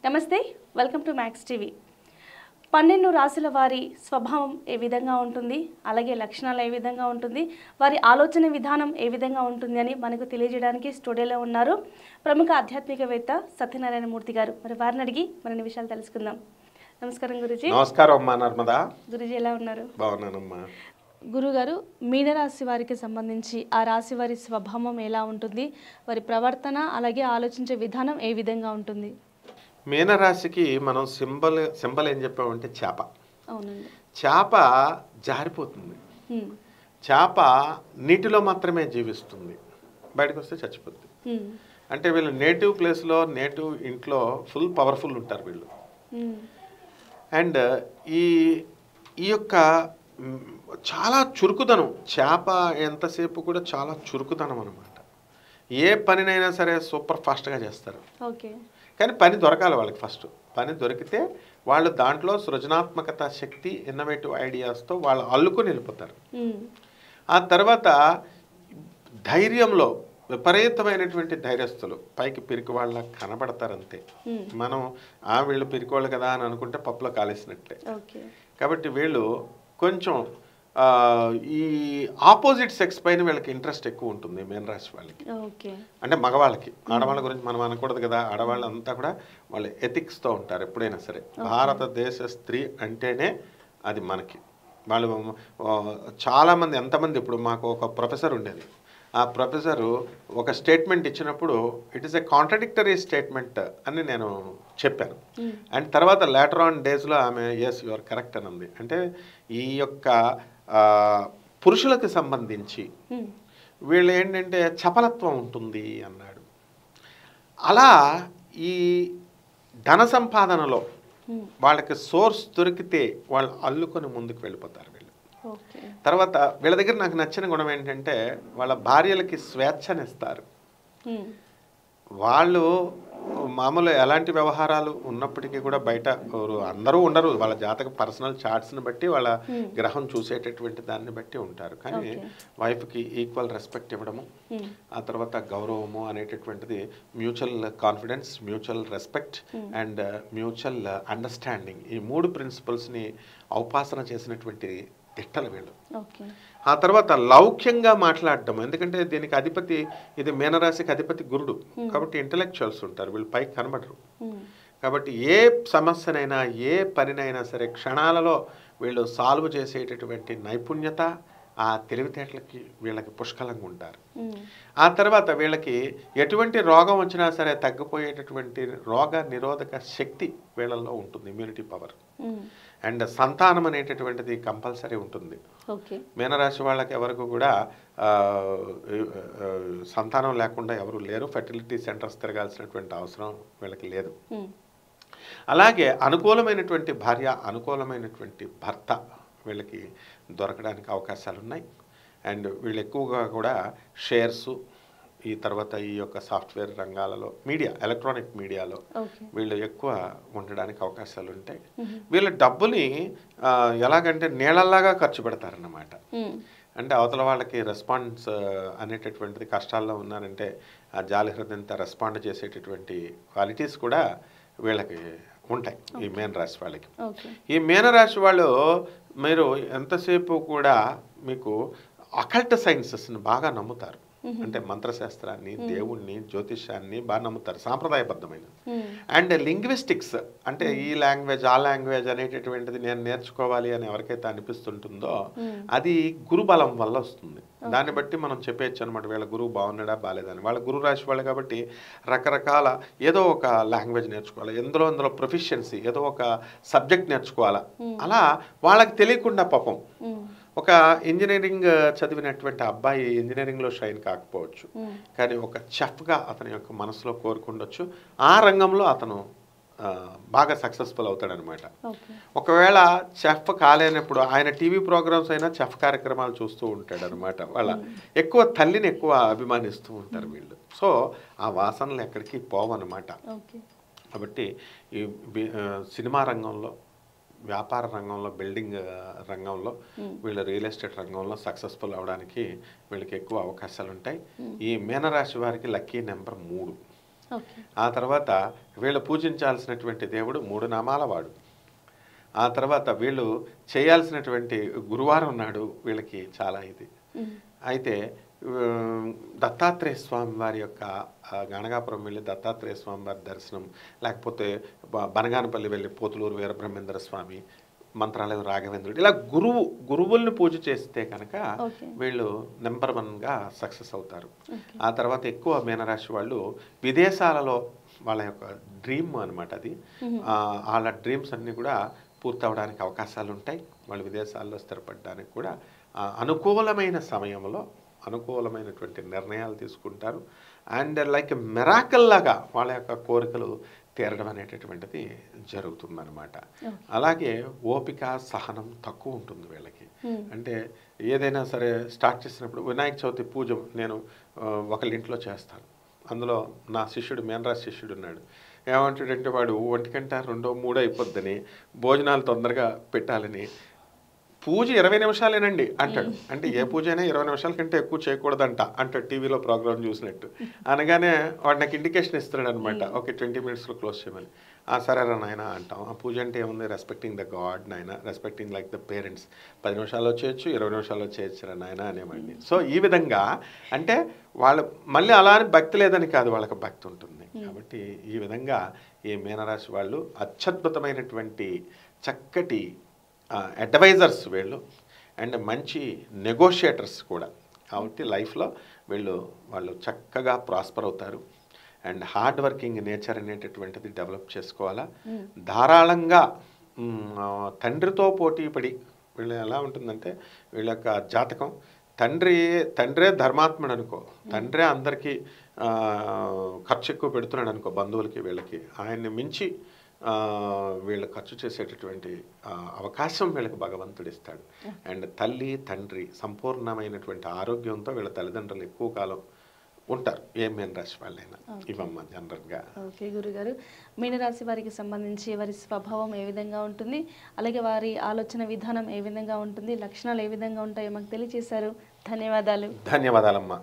నమస్తే, welcome to max TV. 12 రాశుల వారి స్వభావం ఏ విధంగా ఉంటుంది, అలాగే లక్షణాలు ఏ విధంగా ఉంటుంది, వారి ఆలోచన విధానం ఏ విధంగా ఉంటుంది అని మనకు తెలియజేయడానికి స్టూడియోలో ఉన్నారు ప్రముఖ ఆధ్యాత్మికవేత్త సత్యనారాయణ మూర్తి గారు. మరి వారిని అడిగి మరిన్ని విషయాలు తెలుసుకుందాం. నమస్కారం గురుజీ. నమస్కారం అమ్మా నర్మదా. గురుజీ ఎలా ఉన్నారు? బాగున్నానమ్మా. గురుగారు, మీనరాశి వారికి సంబంధించి ఆ రాశి వారి స్వభావం ఎలా ఉంటుంది, వారి ప్రవర్తన అలాగే ఆలోచించే విధానం ఏ విధంగా ఉంటుంది? మీనరాశికి మనం సింబల్ ఏం చెప్పామంటే చేప. అవునండి. చేప జారిపోతుంది. చేప నీటిలో మాత్రమే జీవిస్తుంది, బయటకు వస్తే చచ్చిపోతుంది. అంటే వీళ్ళు నేటివ్ ప్లేస్లో నేటివ్ ఇంట్లో ఫుల్ పవర్ఫుల్ ఉంటారు వీళ్ళు. అండ్ ఈ యొక్క చాలా చురుకుదనం, చేప ఎంతసేపు కూడా చాలా చురుకుదనం అనమాట. ఏ పనినైనా సరే సూపర్ ఫాస్ట్గా చేస్తారు. ఓకే. కానీ పని దొరకాలి వాళ్ళకి. ఫస్ట్ పని దొరికితే వాళ్ళు దాంట్లో సృజనాత్మకత శక్తి, ఇన్నోవేటివ్ ఐడియాస్తో వాళ్ళు అల్లుకొని వెళ్ళిపోతారు. ఆ తర్వాత ధైర్యంలో విపరీతమైనటువంటి ధైర్యస్తులు, పైకి పిరికి వాళ్ళ కనబడతారంతే. మనం వీళ్ళు పిరికోళ్ళు కదా అని అనుకుంటే పప్పులో కాలేసినట్లే. కాబట్టి వీళ్ళు కొంచెం ఈ ఆపోజిట్ సెక్స్ పైన వీళ్ళకి ఇంట్రెస్ట్ ఎక్కువ ఉంటుంది మీనరాశి వాళ్ళకి. అంటే మగవాళ్ళకి. ఆడవాళ్ళ గురించి మనం అనకూడదు కదా. ఆడవాళ్ళంతా కూడా వాళ్ళు ఎథిక్స్తో ఉంటారు ఎప్పుడైనా సరే. భారతదేశ స్త్రీ అంటేనే అది మనకి. వాళ్ళు చాలామంది, ఎంతమంది, ఇప్పుడు మాకు ఒక ప్రొఫెసర్ ఉండేది. ఆ ప్రొఫెసరు ఒక స్టేట్మెంట్ ఇచ్చినప్పుడు it is a contradictory statement అని నేను చెప్పాను. అండ్ తర్వాత లేటర్ ఆన్ డేస్లో ఆమె ఎస్ యు ఆర్ కరెక్ట్ అని ఉంది. అంటే ఈ యొక్క పురుషులకు సంబంధించి వీళ్ళు ఏంటంటే చపలత్వం ఉంటుంది అన్నాడు. అలా ఈ ధన సంపాదనలో వాళ్ళకి సోర్స్ దొరికితే వాళ్ళు అల్లుకొని ముందుకు వెళ్ళిపోతారు వీళ్ళు. తర్వాత వీళ్ళ దగ్గర నాకు నచ్చిన గుణం ఏంటంటే వాళ్ళ భార్యలకి స్వేచ్ఛనిస్తారు. వాళ్ళు మామూలు ఎలాంటి వ్యవహారాలు ఉన్నప్పటికీ కూడా బయట అందరూ ఉండరు. వాళ్ళ జాతక పర్సనల్ చార్ట్స్ని బట్టి, వాళ్ళ గ్రహం చూసేటటువంటి దాన్ని బట్టి ఉంటారు. కానీ వైఫ్కి ఈక్వల్ రెస్పెక్ట్ ఇవ్వడము, ఆ తర్వాత గౌరవము అనేటటువంటిది, mutual confidence, mutual respect and mutual understanding, ఈ 3 ప్రిన్సిపల్స్ని ఔపాసన చేసినటువంటి తిట్టలు వీళ్ళు. ఆ తర్వాత లౌక్యంగా మాట్లాడటం. ఎందుకంటే దీనికి అధిపతి, ఇది మీనరాశికి అధిపతి గురుడు కాబట్టి ఇంటలెక్చువల్స్ ఉంటారు వీళ్ళు, పైకి కనబడరు. కాబట్టి ఏ సమస్యనైనా ఏ పనినైనా సరే క్షణాలలో వీళ్ళు సాల్వ్ చేసేటటువంటి నైపుణ్యత, ఆ తెలివితేటలకి వీళ్ళకి పుష్కలంగా ఉంటారు. ఆ తర్వాత వీళ్ళకి ఎటువంటి రోగం వచ్చినా సరే తగ్గిపోయేటటువంటి రోగ నిరోధక శక్తి వీళ్ళల్లో ఉంటుంది, ఇమ్యూనిటీ పవర్. అండ్ సంతానం అనేటటువంటిది కంపల్సరీ ఉంటుంది. మీనరాశి వాళ్ళకి ఎవరికి కూడా సంతానం లేకుండా ఎవరు లేరు. ఫెర్టిలిటీ సెంటర్స్ తిరగాల్సినటువంటి అవసరం వీళ్ళకి లేదు. అలాగే అనుకూలమైనటువంటి భార్య, అనుకూలమైనటువంటి భర్త వీళ్ళకి దొరకడానికి అవకాశాలు ఉన్నాయి. అండ్ వీళ్ళు ఎక్కువగా కూడా షేర్సు, ఈ తర్వాత ఈ యొక్క సాఫ్ట్వేర్ రంగాలలో, మీడియా, ఎలక్ట్రానిక్ మీడియాలో వీళ్ళు ఎక్కువ ఉండడానికి అవకాశాలు ఉంటాయి. వీళ్ళ డబ్బుని ఎలాగంటే నీళ్ళల్లాగా ఖర్చు పెడతారన్నమాట. అంటే అవతల వాళ్ళకి రెస్పాన్స్ అనేటటువంటిది, కష్టాల్లో ఉన్నారంటే ఆ జాలి హృదయంతో రెస్పాండ్ చేసేటటువంటి క్వాలిటీస్ కూడా వీళ్ళకి ఉంటాయి ఈ మీనరాశి వాళ్ళకి. ఈ మీనరాశి వాళ్ళు మీరు ఎంతసేపు కూడా మీకు అకల్ట్ సైన్సెస్ని బాగా నమ్ముతారు. అంటే మంత్రశాస్త్రాన్ని, దేవుణ్ణి, జ్యోతిష్యాన్ని బాగా నమ్ముతారు, సాంప్రదాయబద్ధమైన. అండ్ లింగ్విస్టిక్స్, అంటే ఈ లాంగ్వేజ్ ఆ లాంగ్వేజ్ అనేటటువంటిది నేను నేర్చుకోవాలి అని ఎవరికైతే అనిపిస్తుంటుందో అది గురుబలం వల్ల వస్తుంది. దాన్ని బట్టి మనం చెప్పేయచ్చు అనమాట, వీళ్ళ గురువు బాగున్నాడా బాగాలేదని. వాళ్ళ గురు రాశి వాళ్ళు కాబట్టి రకరకాల ఏదో ఒక లాంగ్వేజ్ నేర్చుకోవాలి, ఎందులో ప్రొఫిషియన్సీ, ఏదో ఒక సబ్జెక్ట్ నేర్చుకోవాలా. అలా వాళ్ళకి తెలియకుండా పాపం ఒక ఇంజనీరింగ్ చదివినటువంటి అబ్బాయి ఇంజనీరింగ్లో షైన్ కాకపోవచ్చు, కానీ ఒక చెఫ్గా అతని యొక్క మనసులో కోరుకుండొచ్చు. ఆ రంగంలో అతను బాగా సక్సెస్ఫుల్ అవుతాడనమాట. ఒకవేళ చెఫ్ కాలేనప్పుడు ఆయన టీవీ ప్రోగ్రామ్స్ అయినా చెఫ్ కార్యక్రమాలు చూస్తూ ఉంటాడు అనమాట. వాళ్ళ ఎక్కువ తల్లిని ఎక్కువ అభిమానిస్తూ ఉంటారు వీళ్ళు. సో ఆ వాసనలు ఎక్కడికి పోవన్నమాట. కాబట్టి ఈ సినిమా రంగంలో, వ్యాపార రంగంలో, బిల్డింగ్ రంగంలో, వీళ్ళు రియల్ ఎస్టేట్ రంగంలో సక్సెస్ఫుల్ అవడానికి వీళ్ళకి ఎక్కువ అవకాశాలు ఉంటాయి. ఈ మీనరాశి వారికి లక్కీ నెంబర్ 3. ఓకే. ఆ తర్వాత వీళ్ళు పూజించాల్సినటువంటి దేవుడు 3 నామాల వాడు. ఆ తర్వాత వీళ్ళు చేయాల్సినటువంటి గురువారం నాడు వీళ్ళకి చాలా ఇది. అయితే దత్తాత్రేయ స్వామి వారి యొక్క గణగాపురం వెళ్ళి దత్తాత్రేయ స్వామి వారి దర్శనం, లేకపోతే బనగానపల్లి వెళ్ళి పోతులూరు వీరబ్రహ్మేంద్ర స్వామి, మంత్రాలయం రాఘవేంద్రుడు, ఇలా గురువుల్ని పూజ చేస్తే కనుక వీళ్ళు నెంబర్ 1గా సక్సెస్ అవుతారు. ఆ తర్వాత ఎక్కువ మీనరాశి వాళ్ళు విదేశాలలో వాళ్ళ యొక్క డ్రీమ్ అనమాట అది. వాళ్ళ డ్రీమ్స్ అన్నీ కూడా పూర్తవడానికి అవకాశాలు ఉంటాయి. వాళ్ళు విదేశాల్లో స్థిరపడడానికి కూడా అనుకూలమైన సమయంలో అనుకూలమైనటువంటి నిర్ణయాలు తీసుకుంటారు. అండ్ లైక్ మెరాకల్ లాగా వాళ్ళ యొక్క కోరికలు తీరడం అనేటటువంటిది జరుగుతుందన్నమాట. అలాగే ఓపిక సహనం తక్కువ ఉంటుంది వీళ్ళకి. అంటే ఏదైనా సరే స్టార్ట్ చేసినప్పుడు వినాయక చవితి పూజ నేను ఒకళ్ళ ఇంట్లో చేస్తాను. అందులో నా శిష్యుడు మీనరాశి శిష్యుడు ఉన్నాడు. ఏమంటాడంటే వాడు 1 గంట 2, 3 అయిపోద్దని భోజనాలు తొందరగా పెట్టాలని పూజ 20 నిమిషాలేనండి అంటాడు. అంటే ఏ పూజ అయినా 20 నిమిషాల కంటే ఎక్కువ చేయకూడదంట అంటాడు, టీవీలో ప్రోగ్రామ్ చూసినట్టు. అనగానే వాడు నాకు ఇండికేషన్ ఇస్తున్నాడు అనమాట, ఓకే 20 మినిట్స్లో క్లోజ్ చేయమని. సరేరా నాయన అంటాం. ఆ పూజ అంటే ఏముంది, రెస్పెక్టింగ్ ద గాడ్ నాయన, రెస్పెక్టింగ్ లైక్ ద పేరెంట్స్. 10 నిమిషాల్లో చేయొచ్చు, 20 నిమిషాల్లో చేయొచ్చురా నాయన అనేవాడిని. సో ఈ విధంగా అంటే వాళ్ళు మళ్ళీ అలా అని భక్తి లేదని కాదు, వాళ్ళకి భక్తి ఉంటుంది. కాబట్టి ఈ విధంగా ఈ మీనరాశి వాళ్ళు అత్యద్భుతమైనటువంటి చక్కటి అడ్వైజర్స్ వీళ్ళు, అండ్ మంచి నెగోషియేటర్స్ కూడా. కాబట్టి లైఫ్లో వాళ్ళు చక్కగా ప్రాస్పర్ అవుతారు. అండ్ హార్డ్ వర్కింగ్ నేచర్ అనేటటువంటిది డెవలప్ చేసుకోవాలా. ధారాళంగా తండ్రితో పోటీ పడి వీళ్ళు ఎలా ఉంటుందంటే వీళ్ళ యొక్క జాతకం తండ్రే ధర్మాత్ముడు అనుకో, తండ్రే అందరికీ ఖర్చు ఎక్కువ పెడుతున్నాడు అనుకో బంధువులకి వీళ్ళకి, ఆయన్ని మించి వీళ్ళు ఖర్చు చేసేటటువంటి అవకాశం వీళ్ళకి భగవంతుడు ఇస్తాడు. అండ్ తల్లి తండ్రి సంపూర్ణమైనటువంటి ఆరోగ్యంతో వీళ్ళ తల్లిదండ్రులు ఎక్కువ కాలం ఉంటారు, ఏ మీనరాశి వాళ్ళైనా. ఇవమ్మ జనరల్గా. ఓకే గురుగారు, మీనరాశి వారికి సంబంధించి వారి స్వభావం ఏ విధంగా ఉంటుంది, అలాగే వారి ఆలోచన విధానం ఏ విధంగా ఉంటుంది, లక్షణాలు ఏ విధంగా ఉంటాయో మాకు తెలియజేశారు. ధన్యవాదాలు. ధన్యవాదాలమ్మా.